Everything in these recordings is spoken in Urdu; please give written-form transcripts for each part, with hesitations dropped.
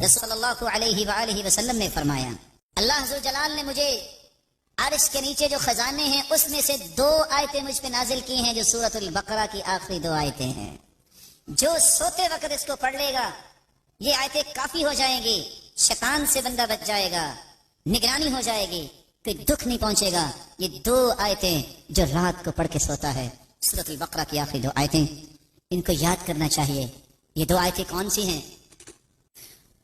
رسول اللہ علیہ وآلہ وسلم نے فرمایا اللہ ذوالجلال نے مجھے عرش کے نیچے جو خزانے ہیں اس میں سے 2 آیتیں مجھ پہ نازل کی ہیں جو سورۃ البقرہ کی آخری 2 آیتیں ہیں. جو سوتے وقت اس کو پڑھ لے گا یہ آیتیں کافی ہو جائیں گی، شیطان سے بندہ بچ جائے گا، نگرانی ہو جائے گی، کوئی دکھ نہیں پہنچے گا. یہ 2 آیتیں جو رات کو پڑھ کے سوتا ہے سورۃ البقرہ کی آخری 2 آیتیں، ان کو یاد کرنا چاہیے. یہ 2 آیتیں کون سی ہیں؟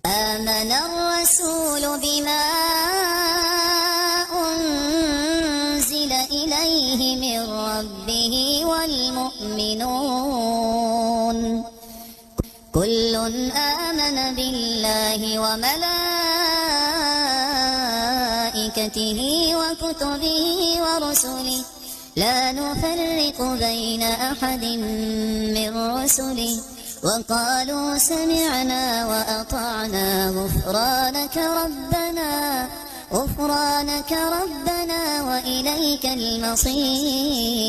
آمن الرسول بما انزل الیہ من ربہ والمؤمنون کل آمن باللہ وملائکتہ وکتبہ ورسلہ لا نفرق بین احد من رسلہ وقالوا سمعنا وأطعنا غفرانك ربنا وإليك المصير.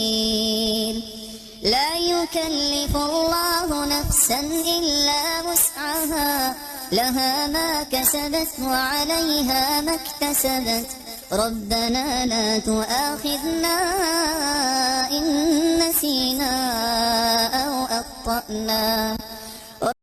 لا يكلف الله نفسا إلا وسعها لها ما كسبت وعليها ما اكتسبت ربنا لا تؤاخذنا إن نسينا أو أخطأنا